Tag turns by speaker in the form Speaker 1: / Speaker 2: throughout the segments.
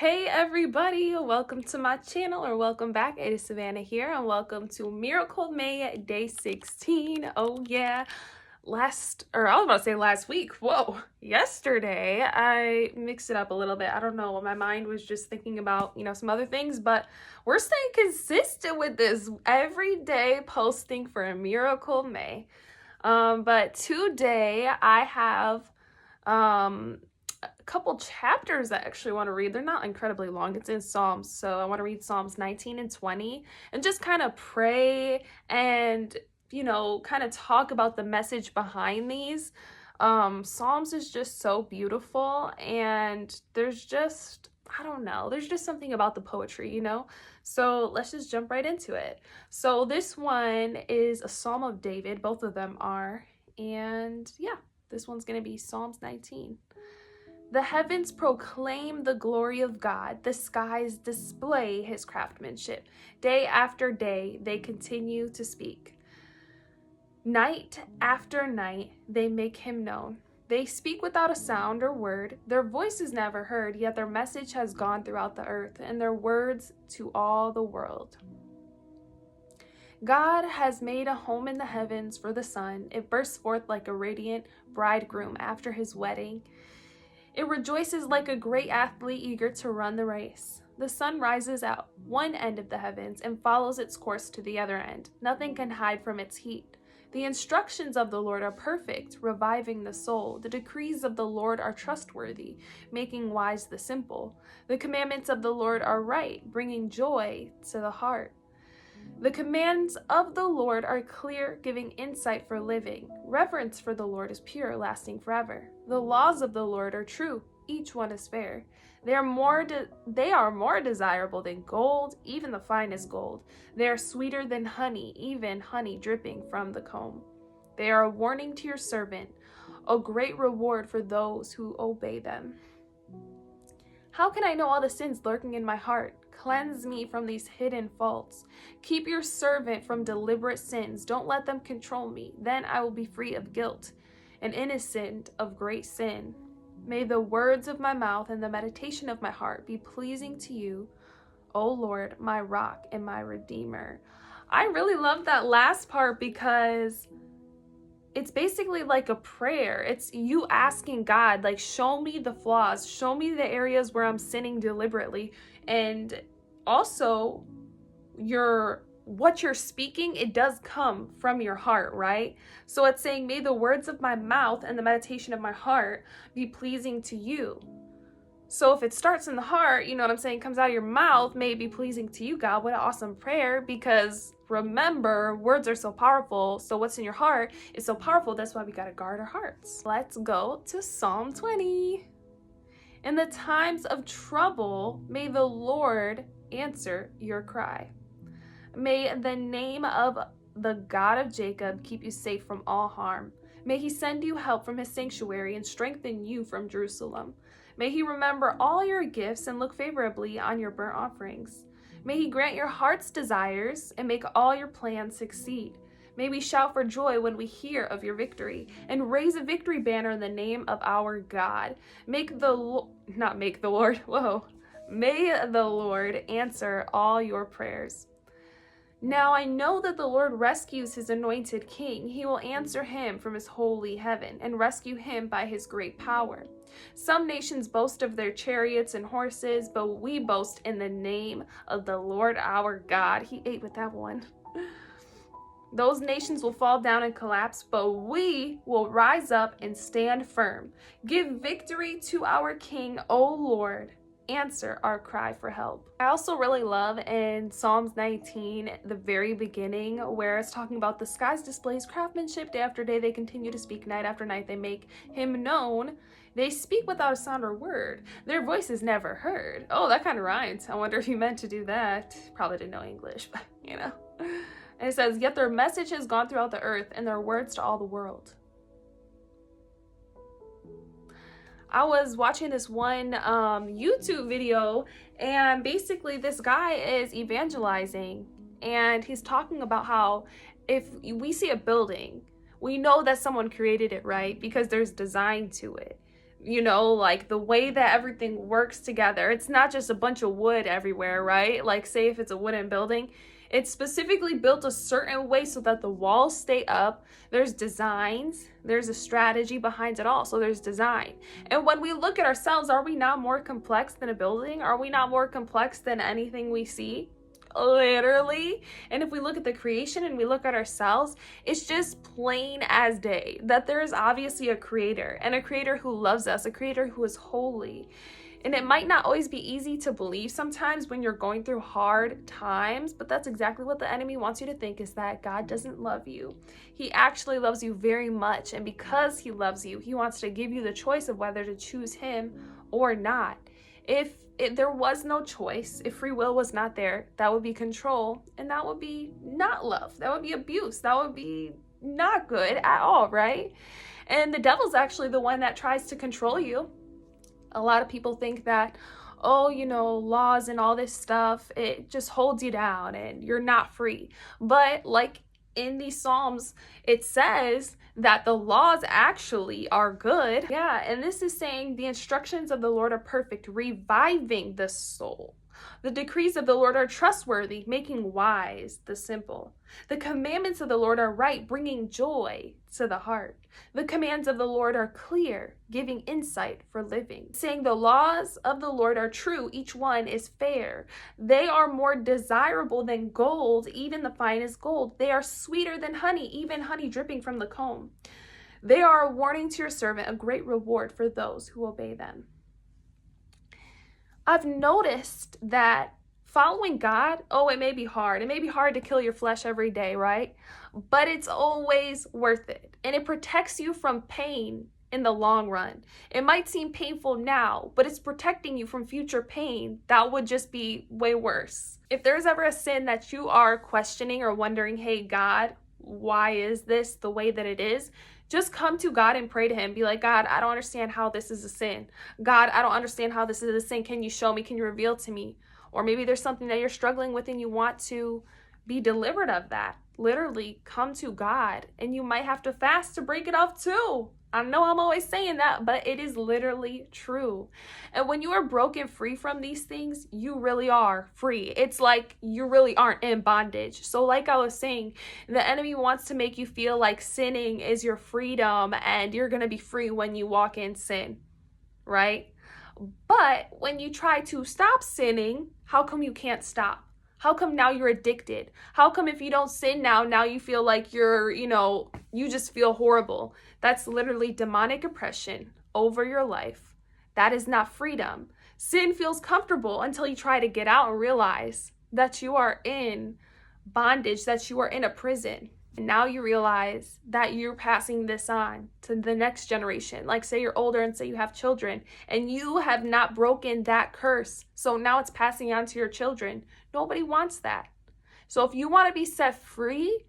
Speaker 1: Hey everybody, welcome to my channel, or welcome back. It is Savannah here, and welcome to Miracle May Day 16. Oh yeah, I was about to say last week. Whoa, yesterday I mixed it up a little bit. I don't know, my mind was just thinking about, some other things, but we're staying consistent with this everyday posting for a Miracle May. But today I have a couple chapters I actually want to read. They're not incredibly long. It's in Psalms. So I want to read Psalms 19 and 20 and just kind of pray and, kind of talk about the message behind these. Psalms is just so beautiful, and there's just, I don't know, there's just something about the poetry, So let's just jump right into it. So this one is a Psalm of David. Both of them are. And yeah, this one's going to be Psalms 19. The heavens proclaim the glory of God. The skies display his craftsmanship. Day after day, they continue to speak. Night after night, they make him known. They speak without a sound or word. Their voice is never heard, yet their message has gone throughout the earth, and their words to all the world. God has made a home in the heavens for the sun. It bursts forth like a radiant bridegroom after his wedding. It rejoices like a great athlete eager to run the race. The sun rises at one end of the heavens and follows its course to the other end. Nothing can hide from its heat. The instructions of the Lord are perfect, reviving the soul. The decrees of the Lord are trustworthy, making wise the simple. The commandments of the Lord are right, bringing joy to the heart. The commands of the Lord are clear, giving insight for living. Reverence for the Lord is pure, lasting forever. The laws of the Lord are true, each one is fair. They are more desirable than gold, even the finest gold. They are sweeter than honey, even honey dripping from the comb. They are a warning to your servant, a great reward for those who obey them. How can I know all the sins lurking in my heart? Cleanse me from these hidden faults. Keep your servant from deliberate sins. Don't let them control me. Then I will be free of guilt and innocent of great sin. May the words of my mouth and the meditation of my heart be pleasing to you, O Lord, my rock and my redeemer. I really love that last part because it's basically like a prayer. It's you asking God, like, show me the flaws, show me the areas where I'm sinning deliberately. And also, what you're speaking, it does come from your heart, right? So it's saying, may the words of my mouth and the meditation of my heart be pleasing to you. So if it starts in the heart, you know what I'm saying, comes out of your mouth, may it be pleasing to you, God. What an awesome prayer, because remember, words are so powerful. So what's in your heart is so powerful. That's why we got to guard our hearts. Let's go to Psalm 20. In the times of trouble, may the Lord answer your cry. May the name of the God of Jacob keep you safe from all harm. May he send you help from his sanctuary and strengthen you from Jerusalem. May he remember all your gifts and look favorably on your burnt offerings. May he grant your heart's desires and make all your plans succeed. May we shout for joy when we hear of your victory and raise a victory banner in the name of our God. May the Lord answer all your prayers. Now I know that the Lord rescues his anointed king. He will answer him from his holy heaven and rescue him by his great power. Some nations boast of their chariots and horses, but we boast in the name of the Lord our God. He ate with that one. Those nations will fall down and collapse, but we will rise up and stand firm. Give victory to our King, O Lord. Answer our cry for help. I also really love in Psalms 19, the very beginning, where it's talking about the skies displays craftsmanship. Day after day, they continue to speak. Night after night, they make him known. They speak without a sound or word. Their voice is never heard. Oh, that kind of rhymes. I wonder if he meant to do that. Probably didn't know English, but And it says, yet their message has gone throughout the earth and their words to all the world. I was watching this one YouTube video, and basically this guy is evangelizing, and he's talking about how if we see a building, we know that someone created it, right? Because there's design to it. like the way that everything works together. It's not just a bunch of wood everywhere, right? Like, say if it's a wooden building, it's specifically built a certain way so that the walls stay up. There's designs, there's a strategy behind it all. So there's design. And when we look at ourselves, are we not more complex than a building? Are we not more complex than anything we see? Literally. And if we look at the creation and we look at ourselves, it's just plain as day that there is obviously a creator, and a creator who loves us, a creator who is holy. And it might not always be easy to believe sometimes when you're going through hard times, but that's exactly what the enemy wants you to think, is that God doesn't love you. He actually loves you very much. And because he loves you, he wants to give you the choice of whether to choose him or not. If there was no choice, if free will was not there, that would be control, and that would be not love. That would be abuse. That would be not good at all, right? And the devil's actually the one that tries to control you. A lot of people think that, laws and all this stuff, it just holds you down and you're not free. But like in these Psalms, it says that the laws actually are good. Yeah, and this is saying the instructions of the Lord are perfect, reviving the soul. The decrees of the Lord are trustworthy, making wise the simple. The commandments of the Lord are right, bringing joy to the heart. The commands of the Lord are clear, giving insight for living. Saying the laws of the Lord are true, each one is fair. They are more desirable than gold, even the finest gold. They are sweeter than honey, even honey dripping from the comb. They are a warning to your servant, a great reward for those who obey them. I've noticed that following God, it may be hard. It may be hard to kill your flesh every day, right? But it's always worth it. And it protects you from pain in the long run. It might seem painful now, but it's protecting you from future pain that would just be way worse. If there's ever a sin that you are questioning or wondering, hey, God, why is this the way that it is? Just come to God and pray to him. Be like, God, I don't understand how this is a sin. God, I don't understand how this is a sin. Can you show me? Can you reveal to me? Or maybe there's something that you're struggling with and you want to be delivered of that. Literally come to God, and you might have to fast to break it off too. I know I'm always saying that, but it is literally true. And when you are broken free from these things, you really are free. It's like you really aren't in bondage. So like I was saying, the enemy wants to make you feel like sinning is your freedom and you're going to be free when you walk in sin, right? But when you try to stop sinning, how come you can't stop? How come now you're addicted? How come if you don't sin now you feel like you just feel horrible? That's literally demonic oppression over your life. That is not freedom. Sin feels comfortable until you try to get out and realize that you are in bondage, that you are in a prison. And now you realize that you're passing this on to the next generation. Like say you're older and say you have children and you have not broken that curse. So now it's passing on to your children. Nobody wants that. So if you want to be set free,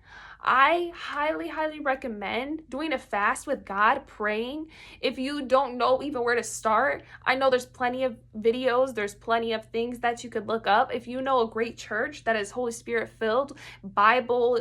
Speaker 1: I highly, highly recommend doing a fast with God, praying. If you don't know even where to start, I know there's plenty of videos, there's plenty of things that you could look up. If you know a great church that is Holy Spirit filled, Bible,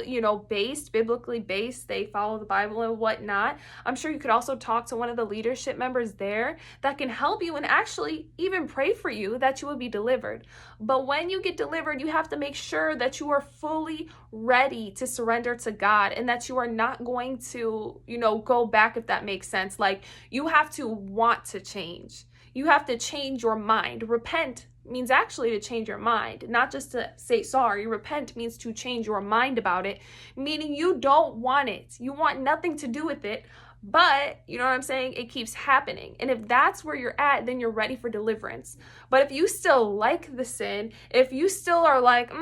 Speaker 1: based, biblically based, they follow the Bible and whatnot, I'm sure you could also talk to one of the leadership members there that can help you and actually even pray for you that you will be delivered. But when you get delivered, you have to make sure that you are fully ready to surrender to God and that you are not going to, go back, if that makes sense. Like you have to want to change. You have to change your mind. Repent means actually to change your mind, not just to say sorry. Repent means to change your mind about it, meaning you don't want it. You want nothing to do with it. But, you know what I'm saying? It keeps happening. And if that's where you're at, then you're ready for deliverance. But if you still like the sin, if you still are like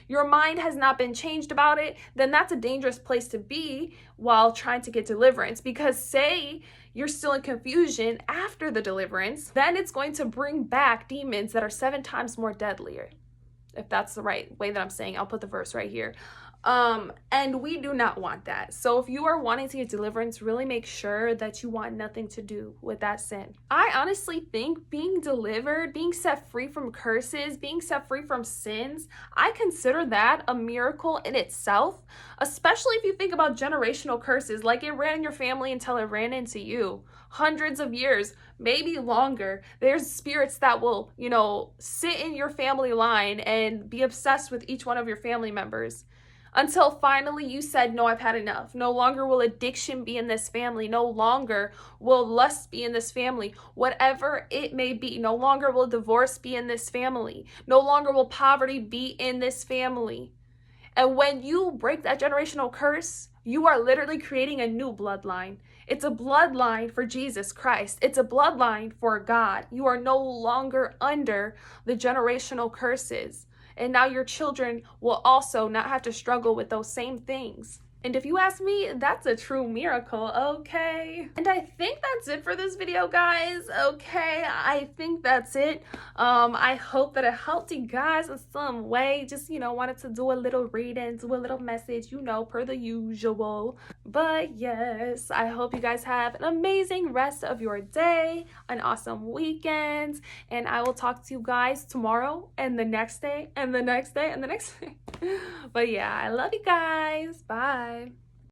Speaker 1: your mind has not been changed about it, then that's a dangerous place to be while trying to get deliverance. Because say you're still in confusion after the deliverance, then it's going to bring back demons that are 7 times more deadlier. If that's the right way that I'm saying, I'll put the verse right here. And we do not want that. So if you are wanting to get deliverance, really make sure that you want nothing to do with that sin. I honestly think being delivered, being set free from curses, being set free from sins, I consider that a miracle in itself, especially if you think about generational curses, like it ran in your family until it ran into you. Hundreds of years, maybe longer. There's spirits that will, sit in your family line and be obsessed with each one of your family members, until finally you said, no, I've had enough. No longer will addiction be in this family. No longer will lust be in this family. Whatever it may be. No longer will divorce be in this family. No longer will poverty be in this family. And when you break that generational curse, you are literally creating a new bloodline. It's a bloodline for Jesus Christ. It's a bloodline for God. You are no longer under the generational curses. And now your children will also not have to struggle with those same things. And if you ask me, that's a true miracle, okay? And I think that's it for this video, guys, okay? I think that's it. I hope that it helped you guys in some way. Just, wanted to do a little reading, do a little message, per the usual. But yes, I hope you guys have an amazing rest of your day, an awesome weekend, and I will talk to you guys tomorrow and the next day and the next day and the next day. But yeah, I love you guys. Bye.